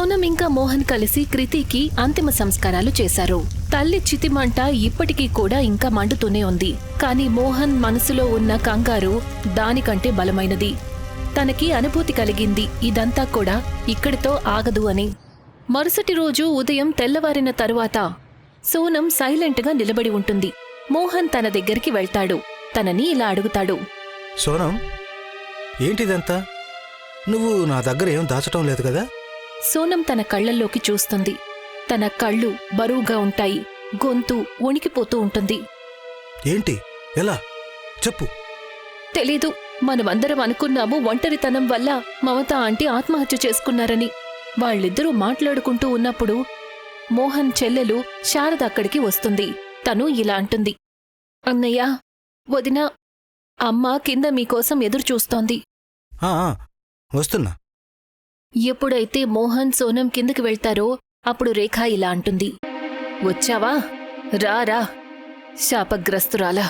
సోనం ఇంకా మోహన్ కలిసి కృతికి అంతిమ సంస్కారాలు చేశారు. తల్లి చితిమంట ఇప్పటికీ కూడా ఇంకా మండుతూనే ఉంది. కాని మోహన్ మనసులో ఉన్న కంగారు దానికంటే బలమైనది. తనకి అనుభూతి కలిగింది ఇదంతా కూడా ఇక్కడితో ఆగదు అని. మరుసటి రోజు ఉదయం తెల్లవారిన తరువాత సోనం సైలెంట్గా నిలబడి ఉంటుంది. మోహన్ తన దగ్గరికి వెళ్తాడు. తనని ఇలా అడుగుతాడు. సోనం, ఏంటిదంతా? నువ్వు నా దగ్గర ఏం దాచటం లేదు కదా? సోనం తన కళ్లల్లోకి చూస్తుంది. తన కళ్ళు బరువుగా ఉంటాయి. గొంతు వణికిపోతూ ఉంటుంది. ఏంటి? ఎలా? చెప్పు. తెలీదు. మనమందరం అనుకున్నాము ఒంటరితనం వల్ల మమత ఆంటీ ఆత్మహత్య చేసుకున్నారని. వాళ్ళిద్దరూ మాట్లాడుకుంటూ ఉన్నప్పుడు మోహన్ చెల్లెలు శారద అక్కడికి వస్తుంది. తను ఇలా అంటుంది. అన్నయ్య, వదిన, అమ్మ కింద మీకోసం ఎదురుచూస్తోంది. వస్తున్నా. ఎప్పుడైతే మోహన్ సోనం కిందకి వెళ్తారో అప్పుడు రేఖ ఇలా అంటుంది. వచ్చావా? రా. శాపగ్రస్తురాలా.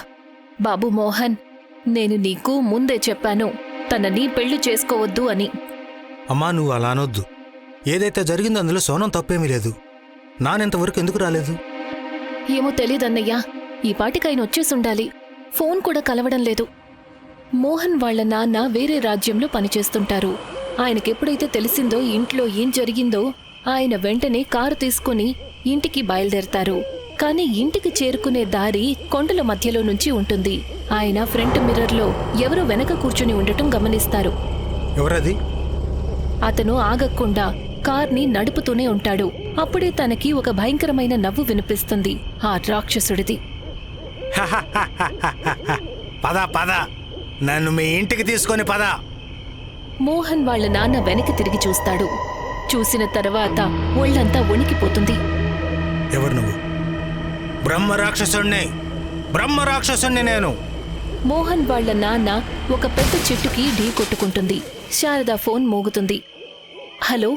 బాబు మోహన్, నేను నీకు ముందే చెప్పాను తనని పెళ్లి చేసుకోవద్దు అని. అమ్మా, నువ్వు అలా అనొద్దు. ఏదైతే జరిగిందో అందులో సోనం తప్పేమీ లేదు. నానెంతవరకు ఎందుకు రాలేదు? ఏమో తెలీదన్నయ్యా. ఈ పాటికైన వచ్చేసుండాలి. ఫోన్ కూడా కలవడం లేదు. మోహన్ వాళ్ల నాన్న వేరే రాజ్యంలో పనిచేస్తుంటారు. ఆయనకెప్పుడైతే తెలిసిందో ఇంట్లో ఏం జరిగిందో ఆయన వెంటనే కారు తీసుకుని ఇంటికి బయలుదేరతారు. కాని ఇంటికి చేరుకునే దారి కొండల మధ్యలో నుంచి ఉంటుంది. ఆయన ఫ్రంట్ మిర్రర్లో ఎవరో వెనక కూర్చుని ఉండటం గమనిస్తారు. ఎవరది? అతను ఆగకుండా కార్ని నడుపుతూనే ఉంటాడు. అప్పుడే తనకి ఒక భయంకరమైన నవ్వు వినిపిస్తుంది. ఆ రాక్షసుడిది. పద, నన్ను మీ ఇంటికి తీసుకొని పద. మోహన్ వాళ్ల నాన్న వెనక్కి తిరిగి చూస్తాడు. చూసిన తర్వాత ఒళ్ళంతా వణికిపోతుంది. ఎవరు నువ్వు? బ్రహ్మరాక్షసుణ్ణి నేను. మోహన్ వాళ్ల నాన్న ఒక పెద్ద చెట్టుకి ఢీ కొట్టుకుంటుంది. శారద ఫోన్ మోగుతుంది. హలో.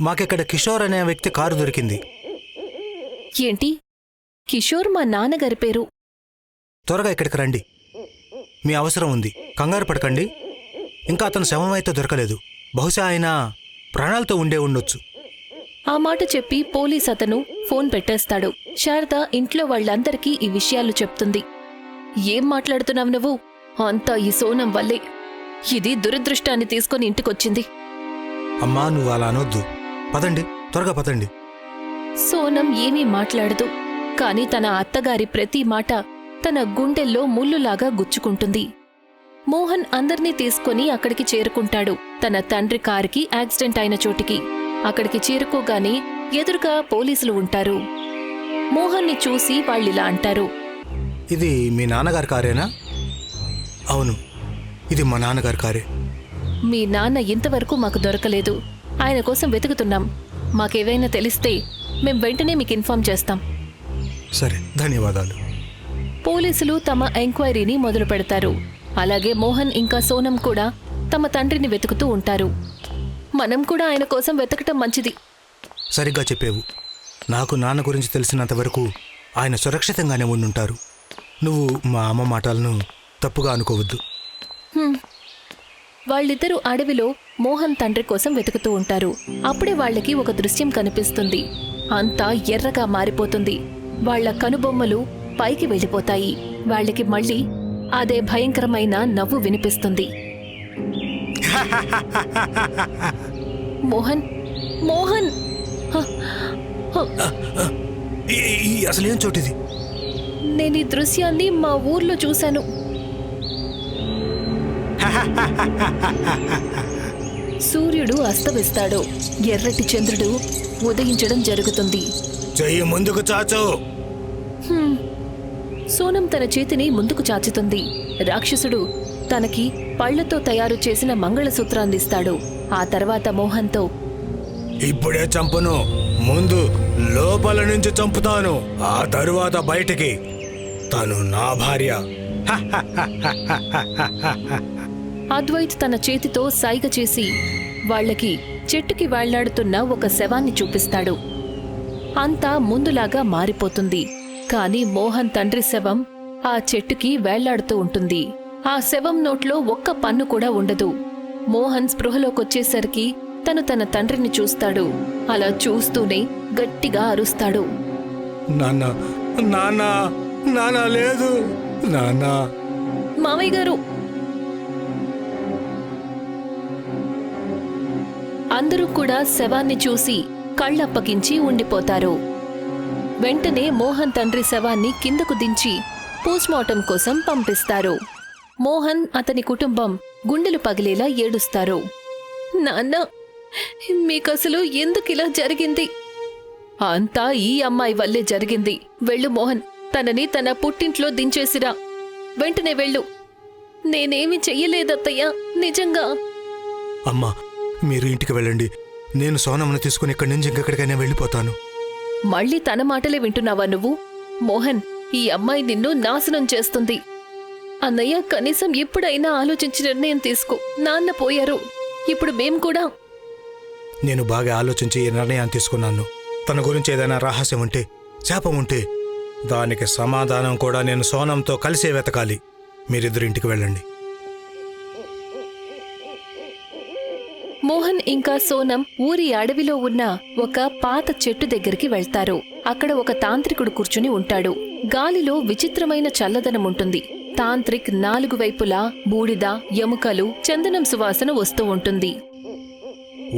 మాకిక్కడ కిషోర్ అనే వ్యక్తి కారు దొరికింది. ఏంటి? కిషోర్ మా నాన్నగారి పేరు. త్వరగా ఇక్కడికి రండి. మీ అవసరం ఉంది. కంగారు పడకండి. ఇంకా అతను శవమైతే దొరకలేదు. బహుశా ఆయన ప్రాణాలతో ఉండొచ్చు. ఆ మాట చెప్పి పోలీస్ అతను ఫోన్ పెట్టేస్తాడు. శారద ఇంట్లో వాళ్లందరికీ ఈ విషయాలు చెప్తుంది. ఏం మాట్లాడుతున్నావు నువ్వు? అంతా ఈ సోనం వల్లే. ఇది దురదృష్టాన్ని తీసుకుని ఇంటికొచ్చింది. అమ్మా, నువ్వు అలా అనొద్దు. పదండి, త్వరగా పదండి. సోనం ఏమీ మాట్లాడదు. కాని తన అత్తగారి ప్రతి మాట తన గుండెల్లో ముల్లులాగా గుచ్చుకుంటుంది. మోహన్ అందర్నీ తీసుకుని అక్కడికి చేరుకుంటాడు. తన తండ్రి కారుకి యాక్సిడెంట్ అయిన చోటికి. అక్కడికి చేరుకోగానే ఎదురుగా పోలీసులు ఉంటారు. మోహన్ని చూసి వాళ్ళిలా అంటారు. ఇది మీ నాన్నగారి కారేనా? అవును, ఇది మా నాన్నగారి కారే. మీ నాన్న ఇంతవరకు మాకు దొరకలేదు. ఆయన కోసం వెతుకుతున్నాం. మాకేవైనా తెలిస్తే మేం వెంటనే మీకు ఇన్ఫార్మ్ చేస్తాం. సరే, ధన్యవాదాలు. పోలీసులు తమ ఎంక్వైరీని మొదలు పెడతారు. అలాగే మోహన్ ఇంకా సోనం కూడా తమ తండ్రిని వెతుకుతూ ఉంటారు. మనం కూడా ఆయన కోసం వెతకటం మంచిది. సరిగ్గా చెప్పేవు. నాకు నాన్న గురించి తెలిసినంతవరకు ఆయన సురక్షితంగానే ఉండుంటారు. నువ్వు మా అమ్మ మాటలను తప్పుగా అనుకోవద్దు. వాళ్ళిద్దరూ అడవిలో మోహన్ తండ్రి కోసం వెతుకుతూ ఉంటారు. అప్పుడే వాళ్లకి ఒక దృశ్యం కనిపిస్తుంది. అంతా ఎర్రగా మారిపోతుంది. వాళ్ల కనుబొమ్మలు పైకి వెళ్ళిపోతాయి. వాళ్లకి మళ్ళీ అదే భయంకరమైన నవ్వు వినిపిస్తుంది. మోహన్, మోహన్! అసలేం చోటిది? నేను ఈ దృశ్యాన్ని మా ఊర్లో చూశాను. సూర్యుడు అస్తమిస్తాడు. ఎర్రటి చంద్రుడు ఉదయించడం జరుగుతుంది. చెయ్యి ముందుకు చాచు. సోనం తన చేతిని ముందుకు చాచుతుంది. రాక్షసుడు తనకి పళ్లతో తయారు చేసిన మంగళసూత్రాన్నిస్తాడు. ఆ తర్వాత మోహన్తో, ఇప్పుడే చంపును, ముందు లోపల నుంచి చంపుతాను, ఆ తరువాత బయటికి. తను నా భార్య. అద్వైత్ తన చేతితో సైగ చేసి వాళ్లకి చెట్టుకి వేళ్లాడుతున్న ఒక శవాన్ని చూపిస్తాడు. అంతా ముందులాగా మారిపోతుంది. కాని మోహన్ తండ్రి శవం ఆ చెట్టుకి వేళ్లాడుతూ ఉంటుంది. ఆ శవం నోట్లో ఒక్క పన్ను కూడా ఉండదు. మోహన్ స్పృహలోకొచ్చేసరికి తను తన తండ్రిని చూస్తాడు. అలా చూస్తూనే గట్టిగా అరుస్తాడు. నాన్న, నాన్న, నాన్న లేదు, నాన్న. మావయ్య గారు! అందరూ కూడా శవాన్ని చూసి కళ్ళప్పగించి ఉండిపోతారు. వెంటనే మోహన్ తండ్రి శవాన్ని కిందకు దించి పోస్ట్మార్టం కోసం పంపిస్తారు. మోహన్ అతని కుటుంబం గుండెలు పగిలేలా ఏడుస్తారు. నాన్న, మీకసలు ఎందుకిలా జరిగింది? అంతా ఈ అమ్మాయి వల్లే జరిగింది. వెళ్ళు మోహన్, తనని తన పుట్టింట్లో దించేసిరా. వెంటనే వెళ్ళు. నేనేమి చెయ్యలేదత్తయ్యా, నిజంగా. అమ్మా, మీరు ఇంటికి వెళ్ళండి. నేను సోనమ్మను తీసుకుని ఇక్కడి నుంచి ఇంకెక్కడికైనా వెళ్ళిపోతాను. మళ్ళీ తన మాటలే వింటున్నావా నువ్వు? మోహన్, ఈ అమ్మాయి నిన్ను నాశనం చేస్తుంది. అన్నయ్య, కనీసం ఇప్పుడైనా ఆలోచించి నిర్ణయం తీసుకో. నాన్న పోయారు, ఇప్పుడు మేం కూడా. నేను బాగా ఆలోచించి ఈ నిర్ణయాన్ని తీసుకున్నాను. తన గురించి ఏదైనా రహస్యం ఉంటే, శాపం ఉంటే దానికి సమాధానం కూడా నేను సోనంతో కలిసే వెతకాలి. మీరిద్దరు ఇంటికి వెళ్ళండి. మోహన్ ఇంకా సోనం ఊరి అడవిలో ఉన్న ఒక పాత చెట్టు దగ్గరికి వెళ్తారు. అక్కడ ఒక తాంత్రికుడు కూర్చుని ఉంటాడు. గాలిలో విచిత్రమైన చల్లదనం ఉంటుంది. తాంత్రిక్ 4 వైపులా బూడిద, ఎముకలు, చందనం సువాసన వస్తూ ఉంటుంది.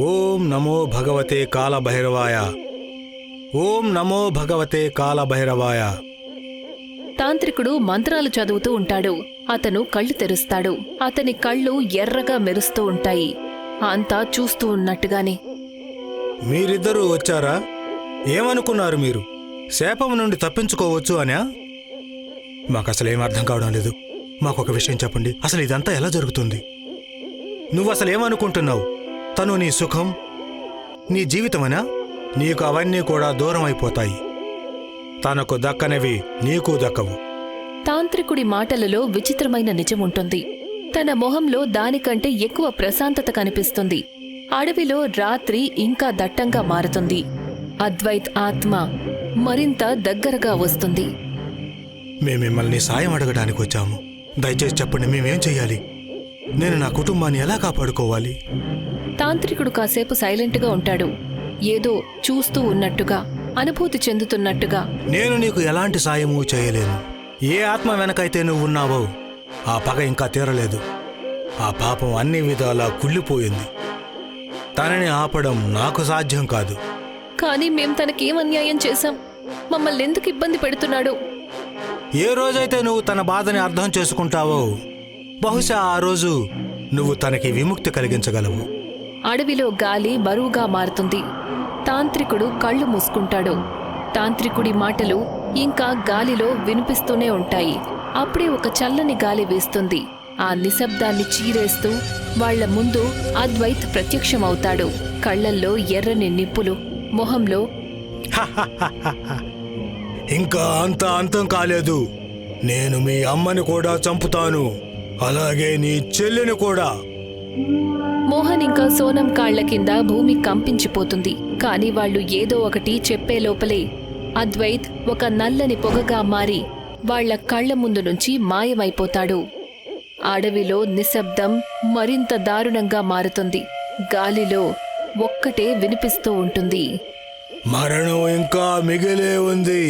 ఓం నమో భగవతే కాలభైరవాయ, ఓం నమో భగవతే కాలభైరవాయ. తాంత్రికుడు మంత్రాలు చదువుతూ ఉంటాడు. అతను కళ్ళు తెరుస్తాడు. అతని కళ్ళు ఎర్రగా మెరుస్తూ ఉంటాయి. అంతా చూస్తూ ఉన్నట్టుగానే. మీరిద్దరూ వచ్చారా? ఏమనుకున్నారు మీరు? శాపం నుండి తప్పించుకోవచ్చు అనా? మాకసలేం అర్థం కావడం లేదు. మాకొక విషయం చెప్పండి, అసలు ఇదంతా ఎలా జరుగుతుంది? నువ్వసలేమనుకుంటున్నావు? తను నీ సుఖం, నీ జీవితమనా? నీకు అవన్నీ కూడా దూరం అయిపోతాయి. తనకు దక్కనివి నీకు దక్కవు. తాంత్రికుడి మాటలలో విచిత్రమైన నిజముంటుంది. తన మొహంలో దానికంటే ఎక్కువ ప్రశాంతత కనిపిస్తుంది. అడవిలో రాత్రి ఇంకా దట్టంగా మారుతుంది. అద్వైత్ ఆత్మ మరింత దగ్గరగా వస్తుంది. మిమ్మల్ని సాయం అడగడానికి వచ్చాము. దయచేసి చెప్పండి, మేమేం చెయ్యాలి? నేను నా కుటుంబాన్ని ఎలా కాపాడుకోవాలి? తాంత్రికుడు కాసేపు సైలెంట్గా ఉంటాడు. ఏదో చూస్తూ ఉన్నట్టుగా, అనుభూతి చెందుతున్నట్టుగా. నేను నీకు ఎలాంటి సాయమూ చేయలేను. ఏ ఆత్మ వెనకైతే నువ్వున్నావో ఆ పగ ఇంకా తీరలేదు. ఆ పాపం అన్ని విధాలా కుళ్ళిపోయింది. తనని ఆపడం నాకు సాధ్యం కాదు. కానీ మేం తనకేం అన్యాయం చేశాం? మమ్మల్ని ఎందుకు ఇబ్బంది పెడుతున్నాడు? ఏ రోజైతే నువ్వు తన బాధని అర్థం చేసుకుంటావో బహుశా ఆ రోజు నువ్వు తనకి విముక్తి కలిగించగలవు. అడవిలో గాలి బరువుగా మారుతుంది. తాంత్రికుడు కళ్ళు మూసుకుంటాడు. తాంత్రికుడి మాటలు ఇంకా గాలిలో వినిపిస్తూనే ఉంటాయి. అప్పుడే ఒక చల్లని గాలి వీస్తుంది. ఆ నిశ్శబ్దాన్ని చీరేస్తూ వాళ్ల ముందు అద్వైత్ ప్రత్యక్షమవుతాడు. కళ్లల్లో ఎర్రని నిప్పులు, మొహంలో ఇంకా అంతా అంతం కాలేదు. నేను మీ అమ్మని కూడా చంపుతాను, అలాగే నీ చెల్లిని కూడా. మోహన్ ఇంకా సోనం కాళ్ల కింద భూమి కంపించిపోతుంది. కాని వాళ్లు ఏదో ఒకటి చెప్పే లోపలే అద్వైత్ ఒక నల్లని పొగగా మారి వాళ్ల కళ్ల ముందు నుంచి మాయమైపోతాడు. అడవిలో నిశ్శబ్దం మరింత దారుణంగా మారుతుంది. గాలిలో ఒక్కటే వినిపిస్తూ ఉంటుంది. మరణం ఇంకా మిగిలే ఉంది.